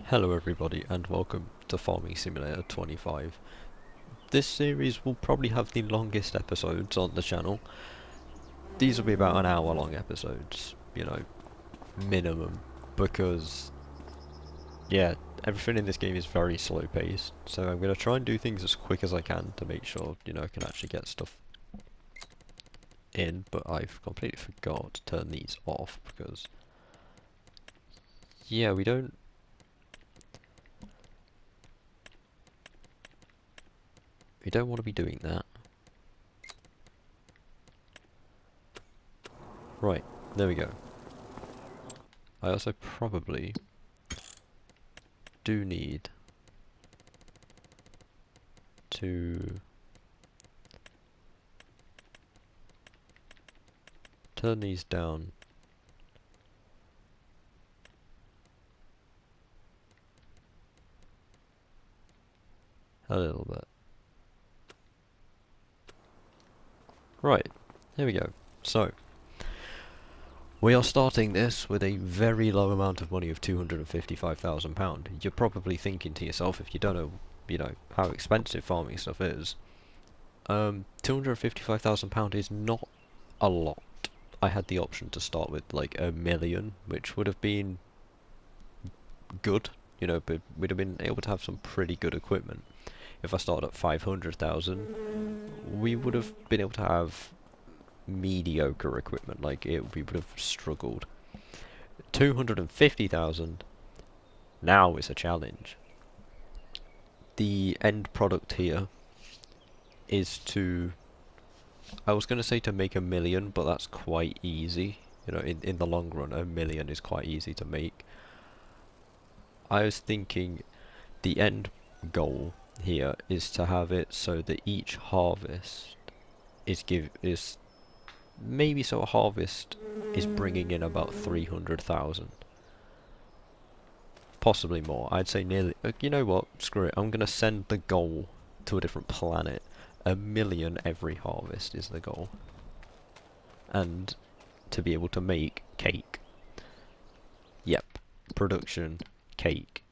Hello everybody and welcome to Farming Simulator 25. This series will probably have the longest episodes on the channel. These will be about an hour long episodes, minimum, because yeah, everything in this game is very slow paced. So I'm going to try and do things as quick as I can to make sure, I can actually get stuff in, but I've completely forgot to turn these off because yeah, we don't want to be doing that. Right, there we go. I also probably do need to turn these down a little bit. Right, here we go. So, we are starting this with a very low amount of money of £255,000. You're probably thinking to yourself, if you don't know, how expensive farming stuff is, £255,000 is not a lot. I had the option to start with like £1 million, which would have been good, but we'd have been able to have some pretty good equipment. If I started at 500,000, we would have been able to have mediocre equipment, we would have struggled. 250,000 now is a challenge. The end product here is to, I was going to say to make £1 million, but that's quite easy. In the long run, £1 million is quite easy to make. I was thinking the end goal here is to have it so that each harvest is maybe so a harvest is bringing in about 300,000. Possibly more. I'd say nearly. You know what? Screw it. I'm gonna send the goal to a different planet. £1 million every harvest is the goal. And to be able to make cake. Yep. Production cake.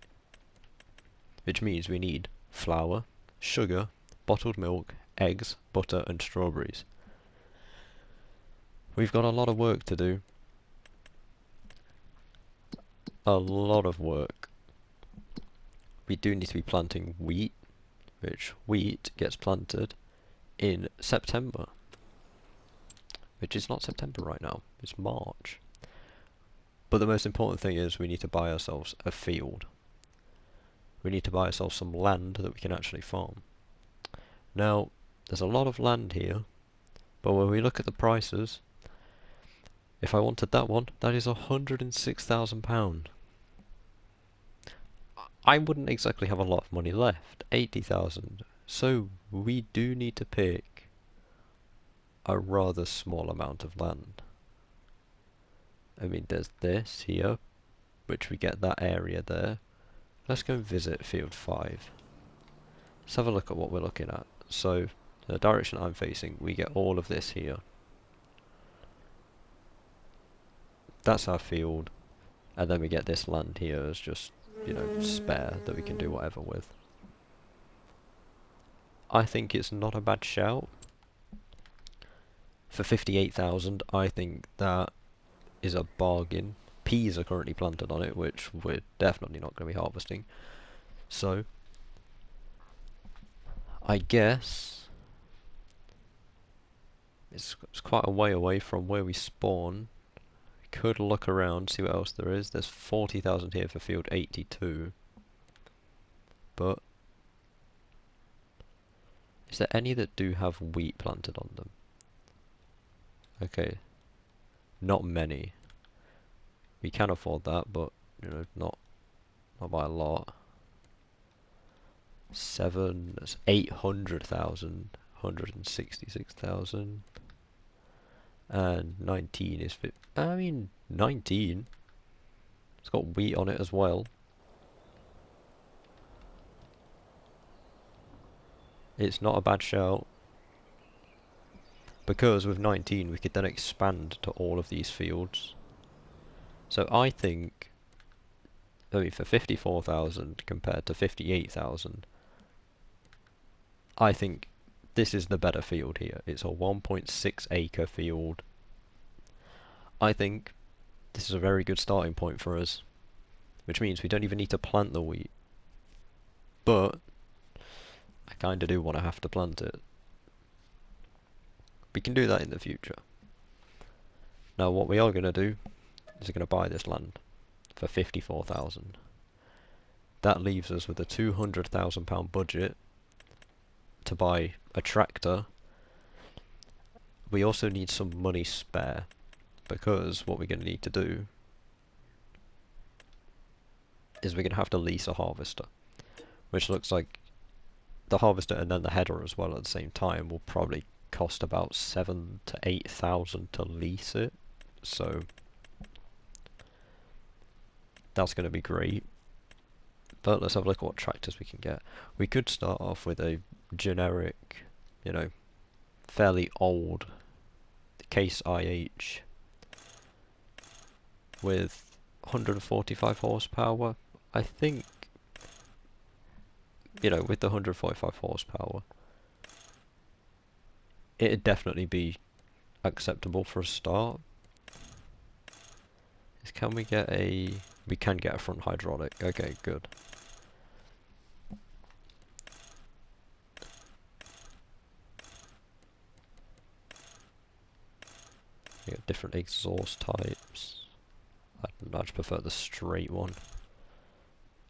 Which means we need flour, sugar, bottled milk, eggs, butter, and strawberries. We've got a lot of work to do. A lot of work. We do need to be planting wheat, which wheat gets planted in September. Which is not September right now, it's March. But the most important thing is we need to buy ourselves a field. We need to buy ourselves some land that we can actually farm. Now, there's a lot of land here, but when we look at the prices, if I wanted that one, that is £106,000. I wouldn't exactly have a lot of money left, 80,000. So we do need to pick a rather small amount of land. I mean, there's this here, which we get that area there. Let's go and visit field 5. Let's have a look at what we're looking at. So, the direction I'm facing, we get all of this here. That's our field. And then we get this land here as just, spare that we can do whatever with. I think it's not a bad shout. For 58,000, I think that is a bargain. Peas are currently planted on it, which we're definitely not going to be harvesting. So, I guess it's quite a way away from where we spawn. We could look around, see what else there is. There's 40,000 here for field 82. But is there any that do have wheat planted on them? Okay, not many. We can afford that, but not by a lot. 800,000, 166,000, and 19 is fit. I mean, 19. It's got wheat on it as well. It's not a bad shout. Because with 19 we could then expand to all of these fields. So I think I mean, for 54,000 compared to 58,000, I think this is the better field here. It's a 1.6 acre field. I think this is a very good starting point for us, which means we don't even need to plant the wheat. But I kind of do want to have to plant it. We can do that in the future. Now what we are going to do is we're going to buy this land for 54,000. That leaves us with a £200,000 budget to buy a tractor. We also need some money spare, because what we're going to need to do is we're going to have to lease a harvester, which looks like the harvester and then the header as well at the same time will probably cost about 7 to 8,000 to lease it, so that's going to be great. But let's have a look at what tractors we can get. We could start off with a generic, you know, fairly old Case IH with 145 horsepower. I think, you know, with the 145 horsepower, it'd definitely be acceptable for a start. Can we get a... We can get a front hydraulic. Okay, good. We got different exhaust types. I'd much prefer the straight one.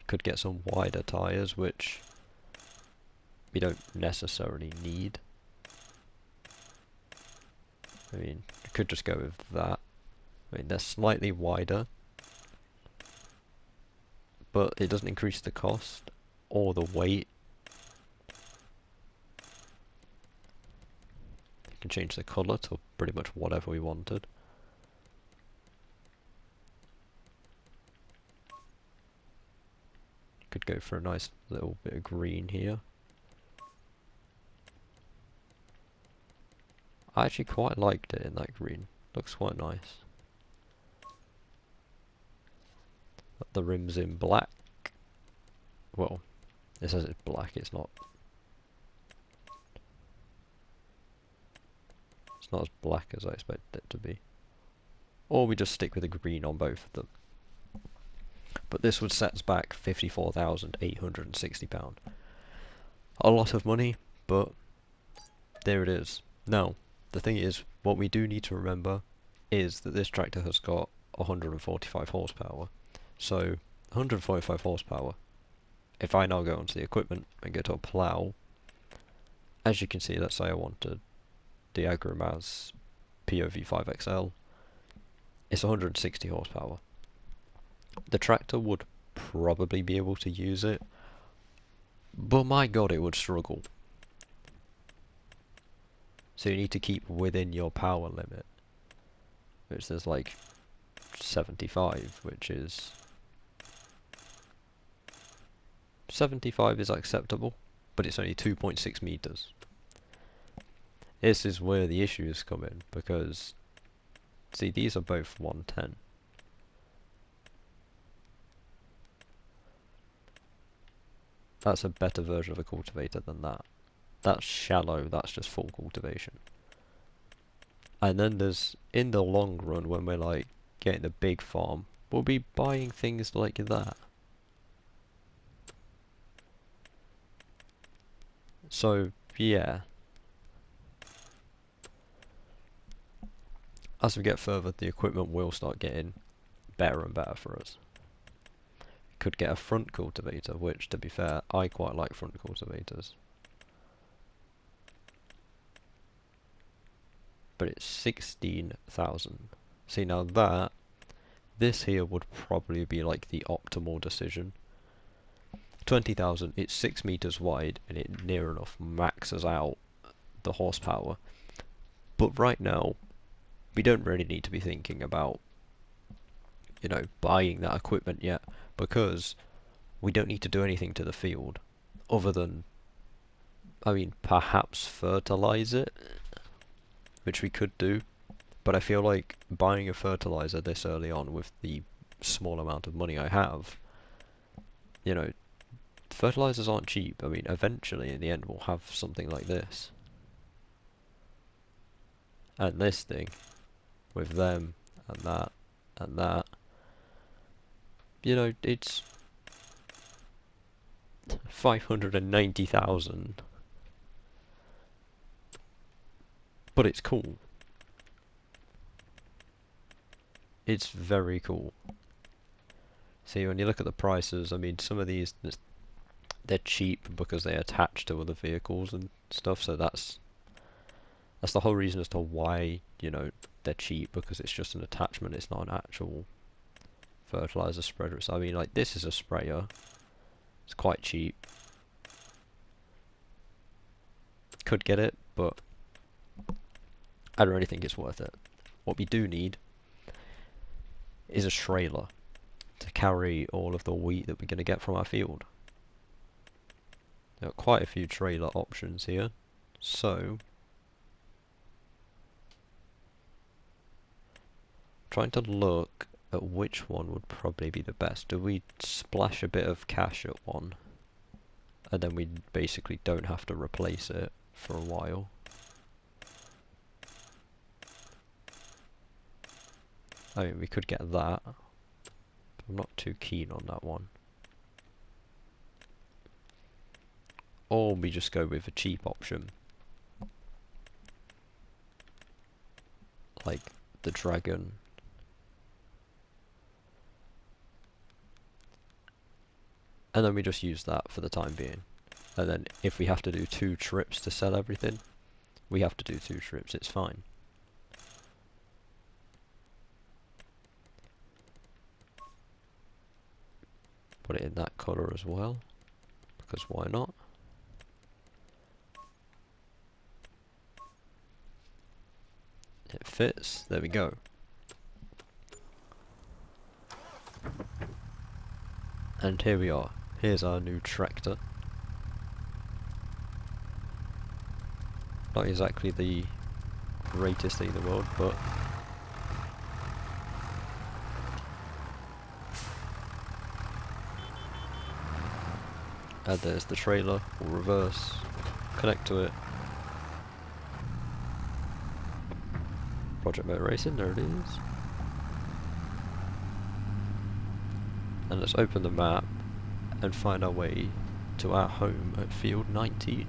Could get some wider tyres, which we don't necessarily need. I mean, we could just go with that. I mean, they're slightly wider, but it doesn't increase the cost or the weight. We can change the colour to pretty much whatever we wanted. Could go for a nice little bit of green here. I actually quite liked it in that green. Looks quite nice. The rim's in black. Well, it says it's black, it's not. It's not as black as I expected it to be. Or we just stick with the green on both of them. But this would set us back £54,860. A lot of money, but there it is. Now, the thing is, what we do need to remember is that this tractor has got 145 horsepower. So, 145 horsepower, if I now go onto the equipment and go to a plough, as you can see, let's say I wanted the Agromaz POV 5XL, it's 160 horsepower. The tractor would probably be able to use it, but my god, it would struggle. So you need to keep within your power limit, which there's like 75, which is... 75 is acceptable, but it's only 2.6 meters. This is where the issues come in, because, see, these are both 110. That's a better version of a cultivator than that. That's shallow, that's just full cultivation. And then there's, in the long run, when we're like getting a big farm, we'll be buying things like that. So, yeah. As we get further, the equipment will start getting better and better for us. Could get a front cultivator, which, to be fair, I quite like front cultivators. But it's 16,000. See, now that, this here would probably be like the optimal decision. 20,000, it's 6 meters wide, and it near enough maxes out the horsepower. But right now, we don't really need to be thinking about, you know, buying that equipment yet, because we don't need to do anything to the field other than, I mean, perhaps fertilize it, which we could do, but I feel like buying a fertilizer this early on with the small amount of money I have you know, fertilizers aren't cheap. I mean, eventually, in the end, we'll have something like this. And this thing, with them, and that, and that. You know, it's 590,000. But it's cool. It's very cool. See, when you look at the prices, I mean, some of these, they're cheap because they attach to other vehicles and stuff, so that's the whole reason as to why, you know, they're cheap, because it's just an attachment, it's not an actual fertilizer spreader. So, I mean, like, this is a sprayer. It's quite cheap. Could get it, but I don't really think it's worth it. What we do need is a trailer to carry all of the wheat that we're going to get from our field. There are quite a few trailer options here, so trying to look at which one would probably be the best. Do we splash a bit of cash at one, and then we basically don't have to replace it for a while? I mean, we could get that, but I'm not too keen on that one. Or we just go with a cheap option, like the Dragon. And then we just use that for the time being. And then if we have to do 2 trips to sell everything, we have to do 2 trips, it's fine. Put it in that colour as well, because why not? It fits, there we go. And here we are, here's our new tractor. Not exactly the greatest thing in the world, but and there's the trailer, we'll reverse, connect to it. Project Motor Racing, there it is. And let's open the map and find our way to our home at Field 19.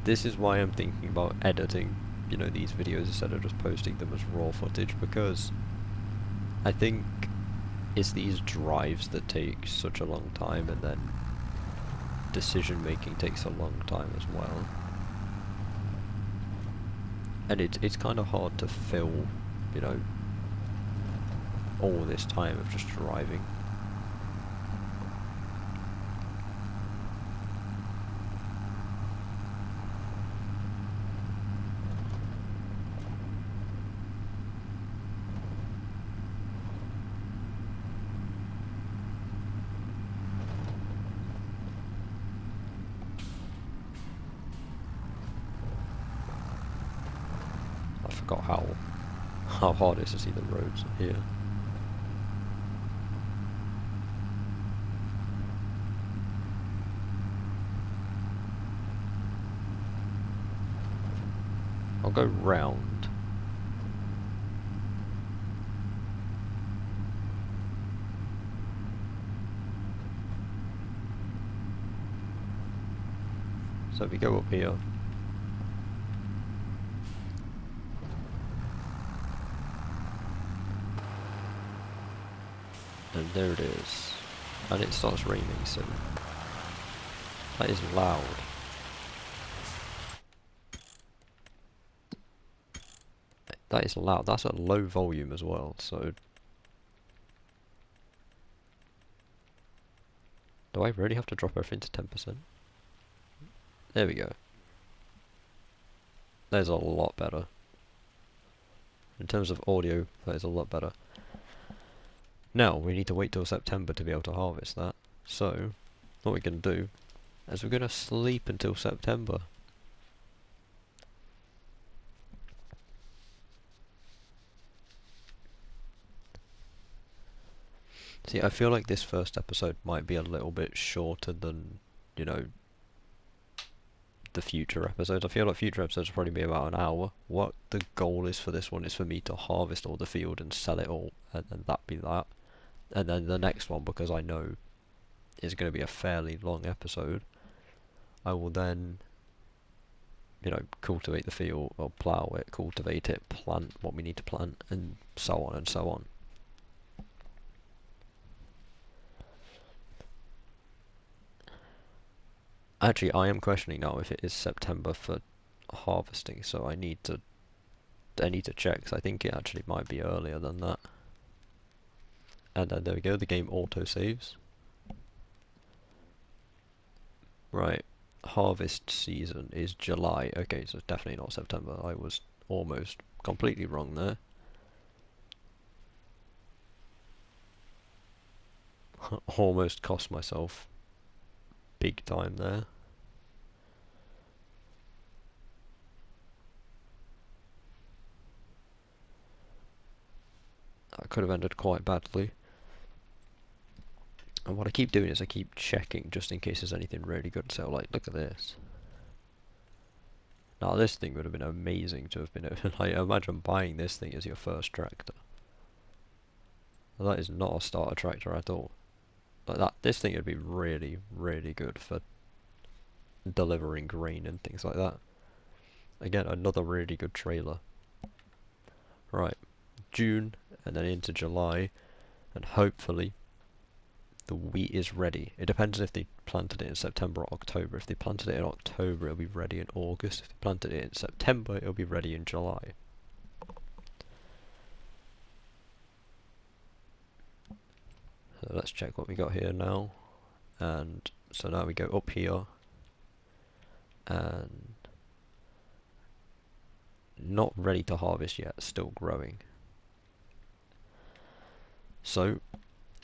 This is why I'm thinking about editing, you know, these videos instead of just posting them as raw footage, because I think it's these drives that take such a long time, and then decision making takes a long time as well. And it's kind of hard to fill, you know, all this time of just driving. I forgot how hard it is to see the roads here. I'll go round. So we go up here. And there it is. And it starts raining soon. That is loud. That is loud. That's at low volume as well, so... Do I really have to drop everything to 10%? There we go. That is a lot better. In terms of audio, that is a lot better. Now, we need to wait till September to be able to harvest that. So, what we're going to do is we're going to sleep until September. See, I feel like this first episode might be a little bit shorter than, you know, the future episodes. I feel like future episodes will probably be about an hour. What the goal is for this one is for me to harvest all the field and sell it all, and then that be that. And then the next one, because I know is going to be a fairly long episode, I will then, you know, cultivate the field, or plough it, cultivate it, plant what we need to plant, and so on and so on. Actually, I am questioning now if it is September for harvesting, so I need to check, 'cause I think it actually might be earlier than that. And then there we go, the game auto saves. Right, harvest season is July. Okay, so it's definitely not September. I was almost completely wrong there. Almost cost myself big time there. That could have ended quite badly. And what I keep doing is I keep checking just in case there's anything really good. So like, look at this. Now this thing would have been amazing to have been like, imagine buying this thing as your first tractor. Well, that is not a starter tractor at all. Like that, this thing would be really, really good for delivering grain and things like that. Again, another really good trailer. Right, June and then into July, and hopefully the wheat is ready. It depends if they planted it in September or October. If they planted it in October, it'll be ready in August. If they planted it in September, it'll be ready in July. So let's check what we got here now. And so now we go up here, and not ready to harvest yet, still growing. So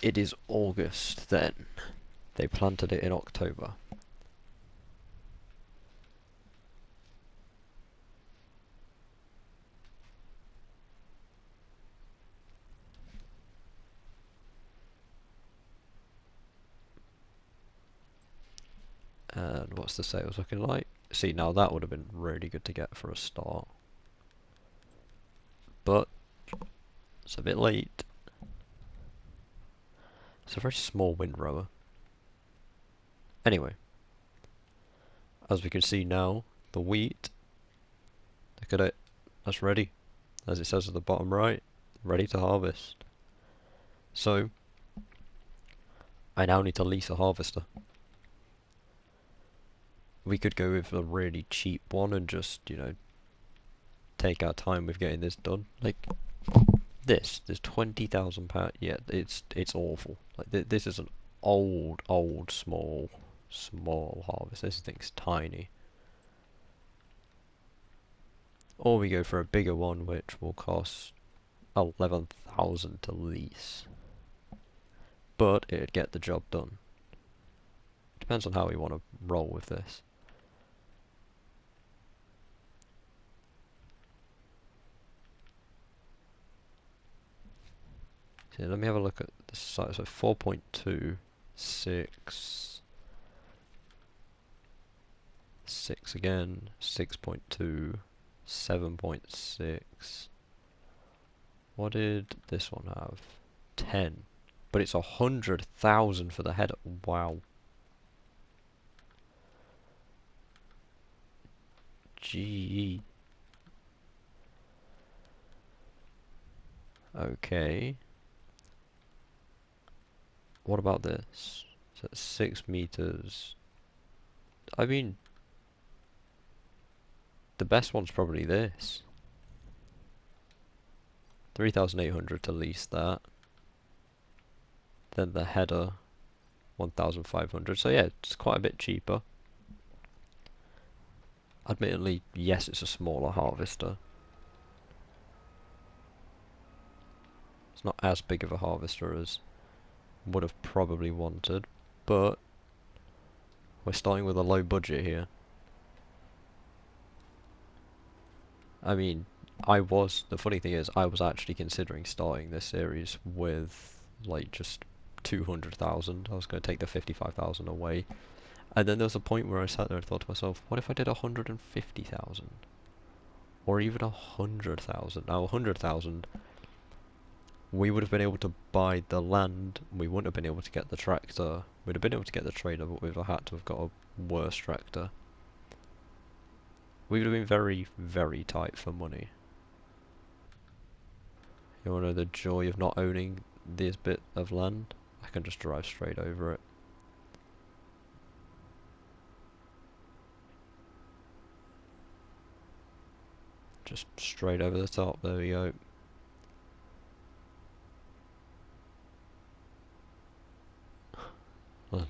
it is August then. They planted it in October. And what's the sales looking like? See, now that would have been really good to get for a start. But it's a bit late. It's a very small windrower. Anyway, as we can see now, the wheat, look at it, that's ready. As it says at the bottom right, ready to harvest. So, I now need to lease a harvester. We could go with a really cheap one and just, you know, take our time with getting this done. Like, there's £20,000. Yeah, it's awful. Like, this is an old, small harvest. This thing's tiny. Or we go for a bigger one, which will cost 11,000 to lease. But it'd get the job done. Depends on how we want to roll with this. So let me have a look at the size. So 4.2, 6, 6 again, 6.2, 7.6. What did this one have? 10. But it's 100,000 for the header. Wow. Gee. Okay. What about this? So it's 6 meters. I mean, the best one's probably this. 3,800 to lease that. Then the header, 1,500. So yeah, it's quite a bit cheaper. Admittedly, yes, it's a smaller harvester. It's not as big of a harvester as would have probably wanted, but we're starting with a low budget here. I mean, the funny thing is, I was actually considering starting this series with, like, just 200,000. I was going to take the 55,000 away. And then there was a point where I sat there and thought to myself, what if I did 150,000? Or even 100,000? Now 100,000, we would have been able to buy the land. We wouldn't have been able to get the tractor. We'd have been able to get the trailer, but we'd have had to have got a worse tractor. We would have been very, very tight for money. You want to know the joy of not owning this bit of land? I can just drive straight over it. Just straight over the top, there we go.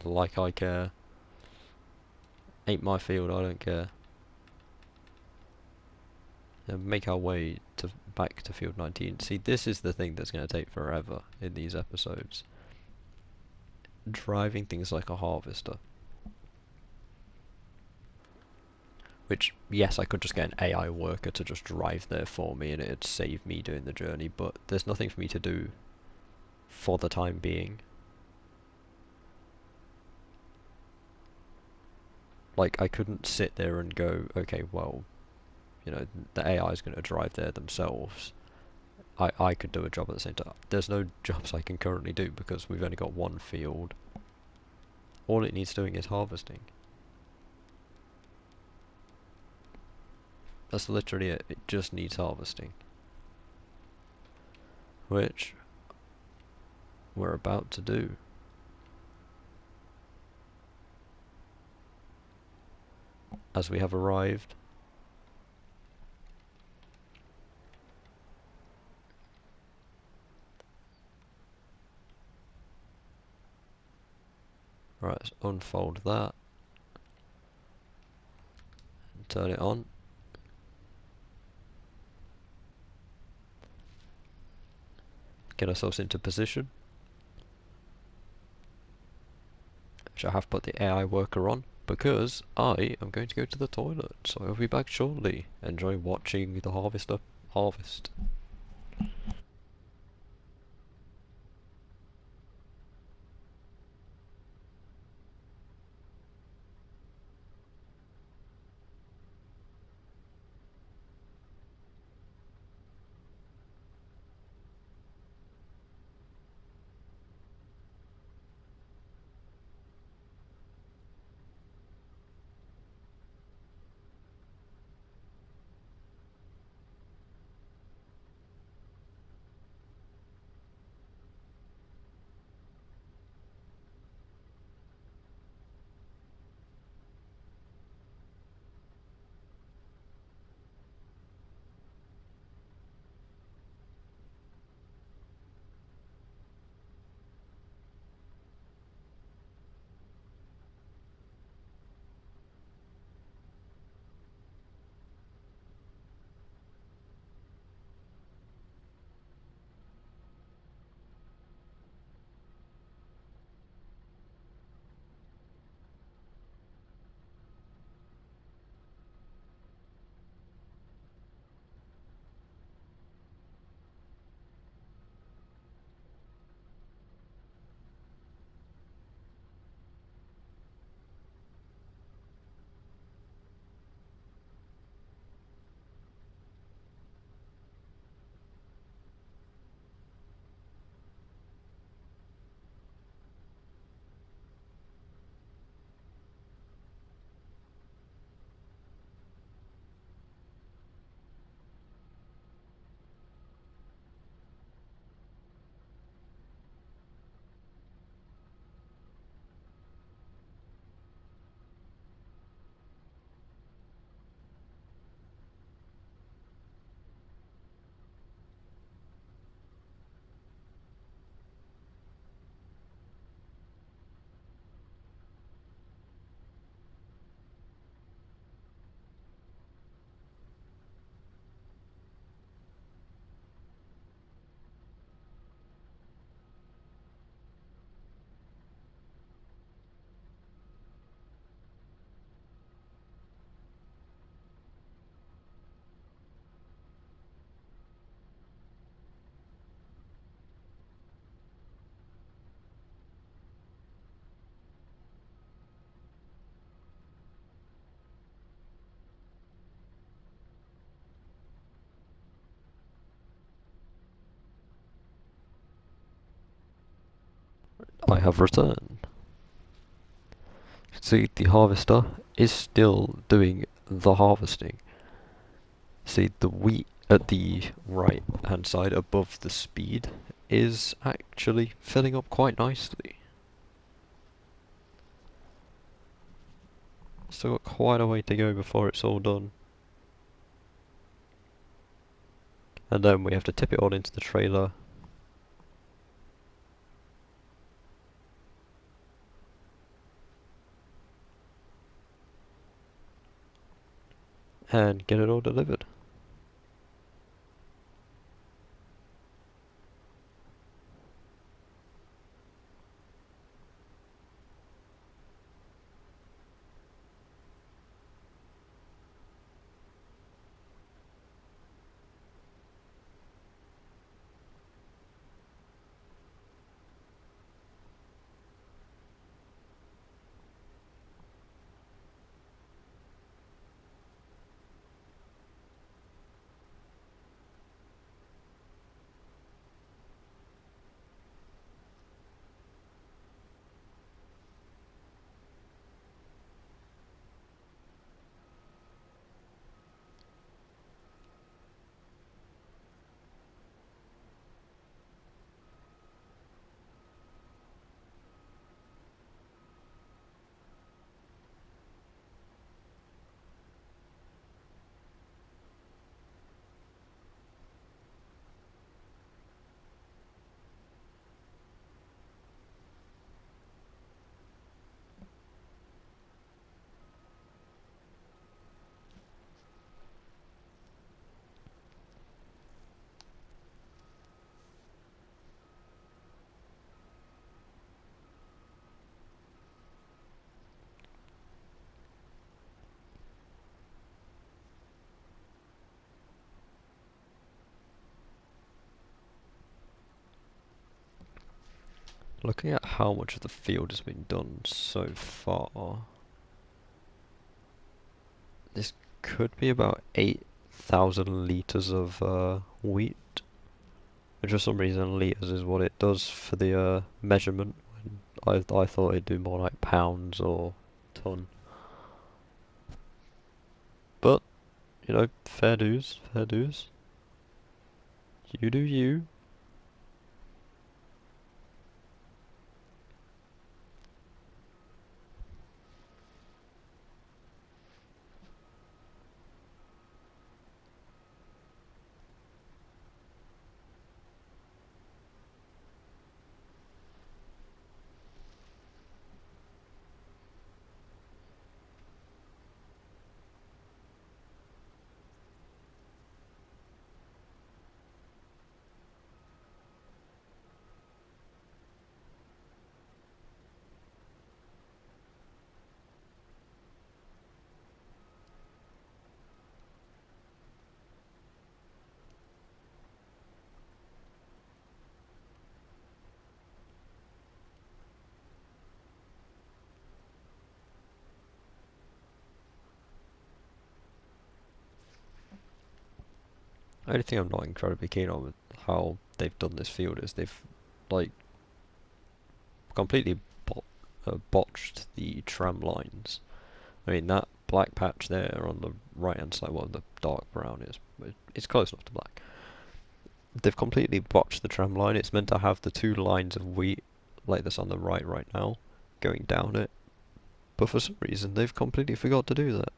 Like I care. Ain't my field, I don't care. And make our way to back to field 19. See, this is the thing that's going to take forever in these episodes. Driving things like a harvester. Which, yes, I could just get an AI worker to just drive there for me and it'd save me doing the journey, but there's nothing for me to do for the time being. Like, I couldn't sit there and go, okay, well, you know, the AI is going to drive there themselves. I could do a job at the same time. There's no jobs I can currently do because we've only got one field. All it needs doing is harvesting. That's literally it. It just needs harvesting. Which we're about to do. As we have arrived. Right, let's unfold that. And turn it on. Get ourselves into position. Which I have put the AI worker on because I am going to go to the toilet. So I'll be back shortly. Enjoy watching the harvester harvest. I have returned. See, the harvester is still doing the harvesting. See, the wheat at the right hand side above the speed is actually filling up quite nicely. Still got quite a way to go before it's all done. And then we have to tip it all into the trailer. And get it all delivered. Looking at how much of the field has been done so far, this could be about 8,000 litres of wheat. Which for some reason litres is what it does for the measurement. I thought it'd do more like pounds or ton. But, you know, fair dues, fair dues. You do you. The only thing I'm not incredibly keen on with how they've done this field is they've, like, completely botched the tram lines. I mean, that black patch there on the right hand side, well, the dark brown is, it's close enough to black. They've completely botched the tram line. It's meant to have the two lines of wheat like this on the right now, going down it. But for some reason, they've completely forgot to do that.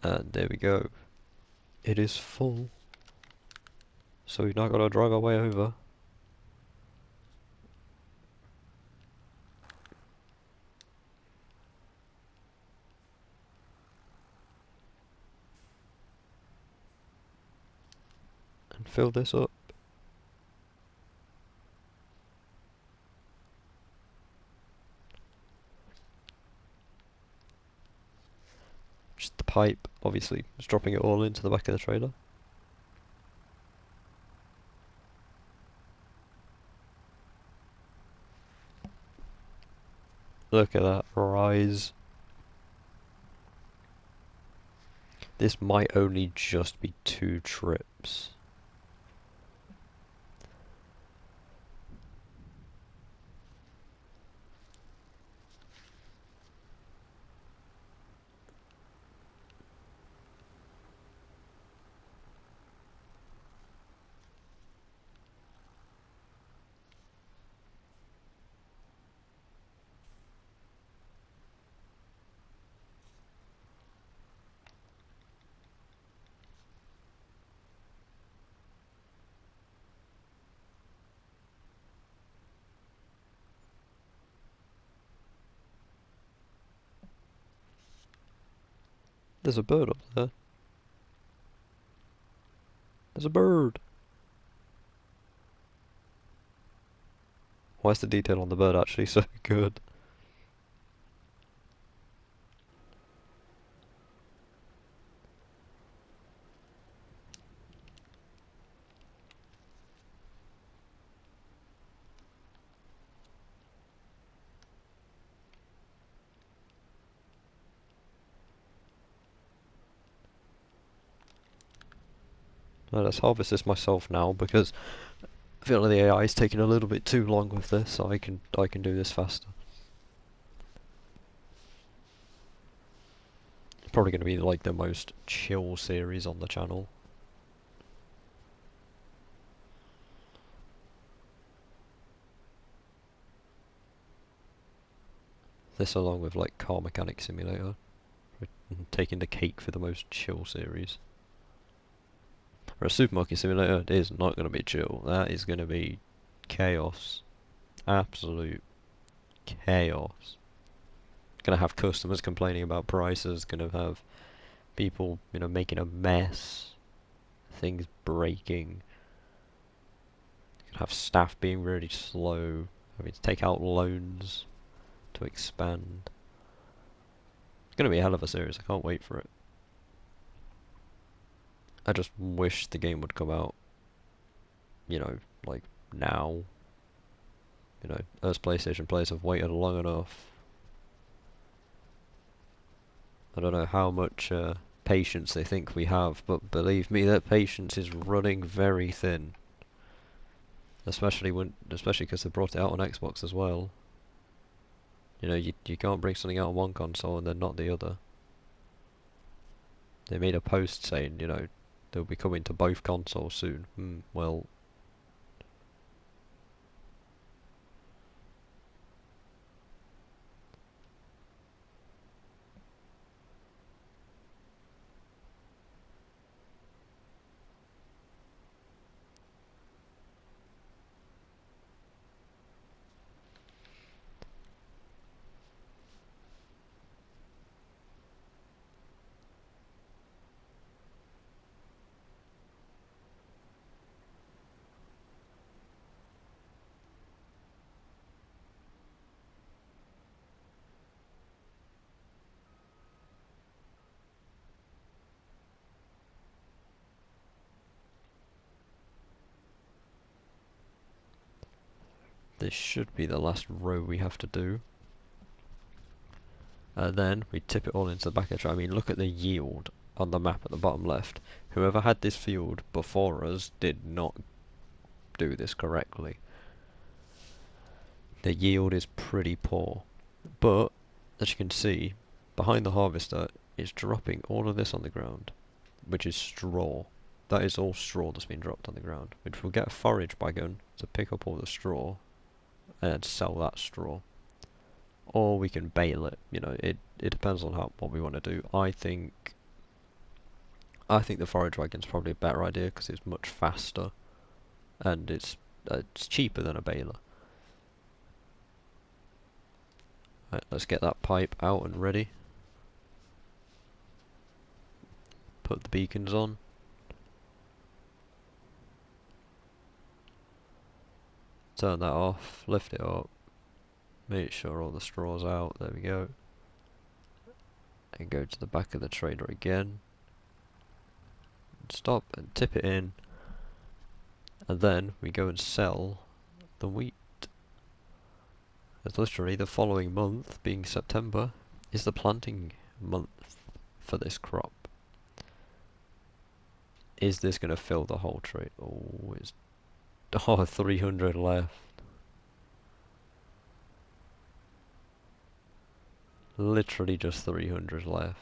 And there we go. It is full. So we've now got to drive our way over. And fill this up. Just the pipe, obviously, just dropping it all into the back of the trailer. Look at that rise. This might only just be 2 trips. There's a bird up there. There's a bird! Why is the detail on the bird actually so good? Let's harvest this myself now because I feel like the AI is taking a little bit too long with this, so I can do this faster. It's probably going to be like the most chill series on the channel. This along with like Car Mechanic Simulator, taking the cake for the most chill series. Whereas Supermarket Simulator is not going to be chill. That is going to be chaos. Absolute chaos. Gonna have customers complaining about prices, gonna have people, making a mess, things breaking, gonna have staff being really slow, having to take out loans to expand. It's gonna be a hell of a series, I can't wait for it. I just wish the game would come out, like now. Us PlayStation players have waited long enough. I don't know how much patience they think we have, but believe me, that patience is running very thin. Especially because they brought it out on Xbox as well. You can't bring something out on one console and then not the other. They made a post saying, they'll be coming to both consoles soon. Well, this should be the last row we have to do. And then we tip it all into the back of the truck. I mean, look at the yield on the map at the bottom left. Whoever had this field before us did not do this correctly. The yield is pretty poor. But, as you can see, behind the harvester, it's dropping all of this on the ground, which is straw. That is all straw that's been dropped on the ground, which will get a forage wagon to pick up all the straw and sell that straw. Or we can bale it, it depends on what we want to do. I think I think the forage wagon's probably a better idea because it's much faster and it's cheaper than a baler. Right, let's get that pipe out and ready. Put the beacons on. Turn that off, lift it up, make sure all the straw's out, there we go. And go to the back of the trailer again. Stop and tip it in. And then we go and sell the wheat. As literally the following month, being September, is the planting month for this crop. Is this going to fill the whole tray? Oh, it's 300 left. Literally just 300 left.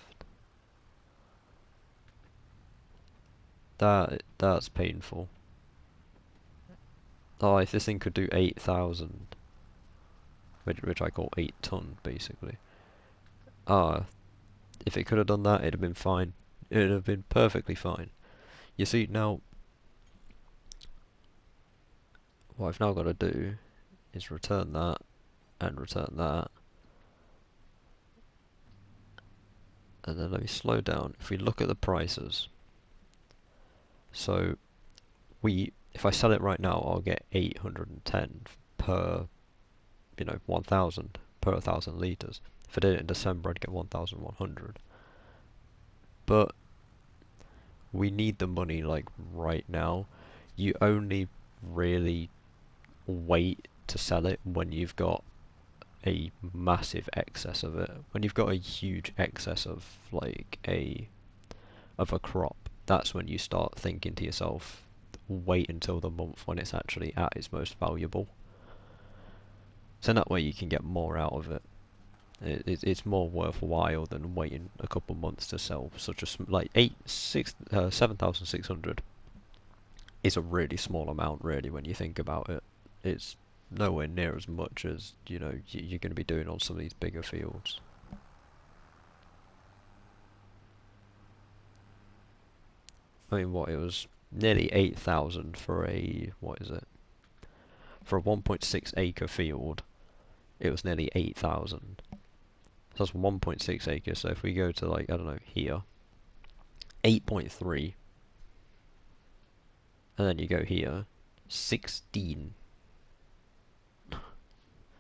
That's painful. Oh, if this thing could do 8,000, which I call 8 ton basically. Ah, if it could have done that, it'd have been fine. It'd have been perfectly fine. You see, now what I've now got to do is return that and return that. And then let me slow down. If we look at the prices, so if I sell it right now, I'll get 810 per, 1,000 per 1,000 liters. If I did it in December, I'd get 1,100. But we need the money like right now. You only really wait to sell it when you've got a massive excess of it. When you've got a huge excess of like a crop, that's when you start thinking to yourself, wait until the month when it's actually at its most valuable. So that way you can get more out of it. It's more worthwhile than waiting a couple months to sell such a like 7,600 is a really small amount really when you think about it. It's nowhere near as much as you're going to be doing on some of these bigger fields. I mean, what, it was nearly 8,000 for what is it? For a 1.6 acre field, it was nearly 8,000. So that's 1.6 acres. So if we go to like, I don't know, here, 8.3, and then you go here, 16.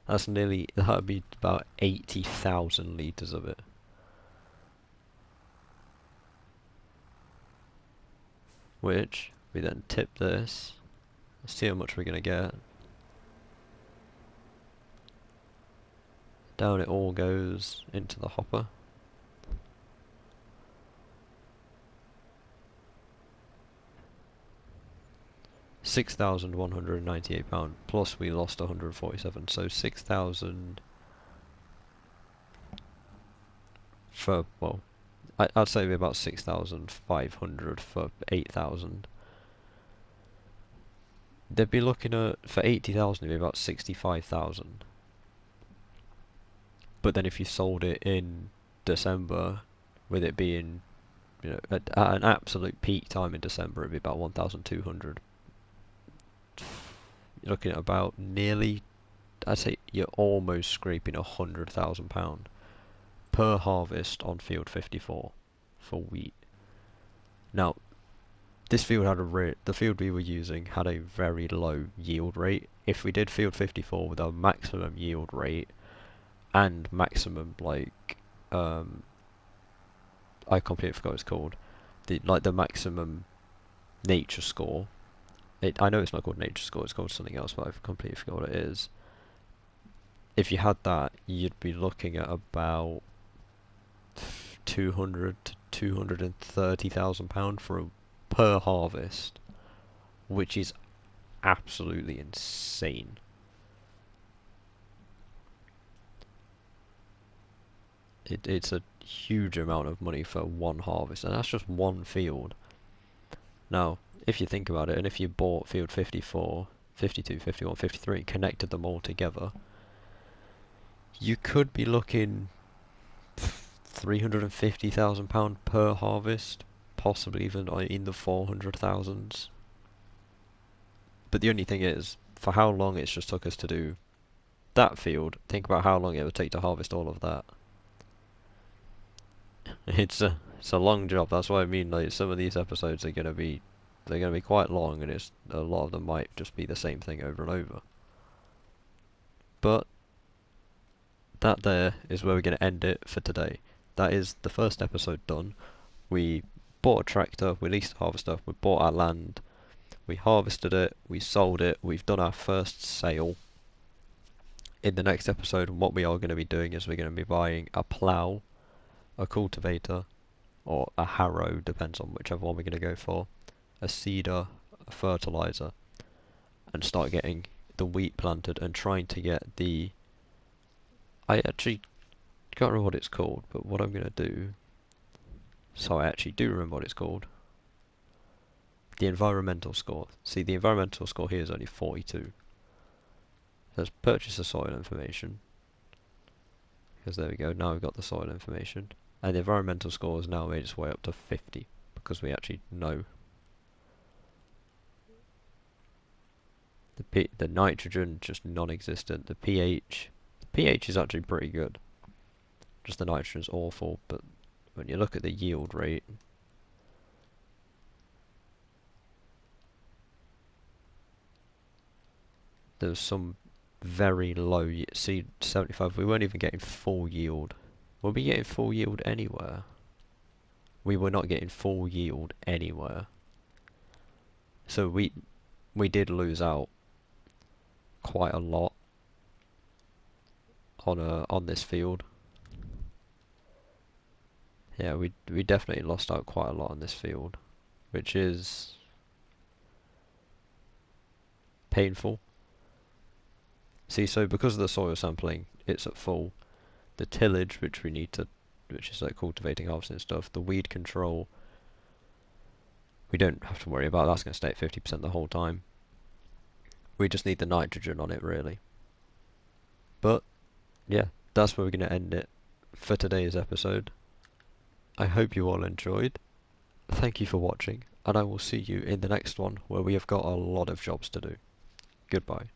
That'd be about 80,000 litres of it. Which, we then tip this, see how much we're going to get. Down it all goes into the hopper. £6,198 plus we lost 147, so 6,000 for, well, I'd say it'd be about 6,500 for 8,000. They'd be looking at, for 80,000 it'd be about 65,000. But then if you sold it in December, with it being, at an absolute peak time in December, it'd be about 1,200. You're looking at about nearly, I'd say you're almost scraping £100,000 per harvest on field 54 for wheat. Now, this field had the field we were using had a very low yield rate. If we did field 54 with our maximum yield rate and maximum I completely forgot what it's called, the maximum nature score. I know it's not called nature score, it's called something else, but I've completely forgot what it is. If you had that, you'd be looking at about 200 to £230,000 per harvest, which is absolutely insane. It's a huge amount of money for one harvest, and that's just one field. Now, if you think about it, and if you bought field 54, 52, 51, 53, connected them all together, you could be looking £350,000 per harvest possibly even in the 400,000s. But the only thing is, for how long it's just took us to do that field, think about how long it would take to harvest all of that. It's a long job. That's why I mean, like, some of these episodes are gonna be quite long, and it's a lot of them might just be the same thing over and over. But that there is where we're gonna end it for today. That is the first episode done. We bought a tractor, we leased a harvester, we bought our land, we harvested it, we sold it, we've done our first sale. In the next episode, what we are going to be doing is we're going to be buying a plough, a cultivator, or a harrow, depends on whichever one we're going to go for, a seeder, a fertilizer, and start getting the wheat planted and trying to get the... I actually can't remember what it's called, but what I'm going to do... So I actually do remember what it's called. The environmental score. See, the environmental score here is only 42. Let's purchase the soil information. Because there we go, now we've got the soil information. And the environmental score has now made its way up to 50. Because we actually know. The nitrogen, just non-existent. The pH is actually pretty good. Just the nitrogen's awful, but when you look at the yield rate, there's some very low, see 75, we weren't even getting full yield. Were we getting full yield anywhere? We were not getting full yield anywhere. So we did lose out quite a lot on this field. Yeah, we definitely lost out quite a lot on this field, which is painful. See, so because of the soil sampling, it's at full. The tillage, which is like cultivating, harvesting stuff, the weed control, we don't have to worry about. That's going to stay at 50% the whole time. We just need the nitrogen on it, really. But yeah, that's where we're going to end it for today's episode. I hope you all enjoyed. Thank you for watching, and I will see you in the next one where we have got a lot of jobs to do. Goodbye.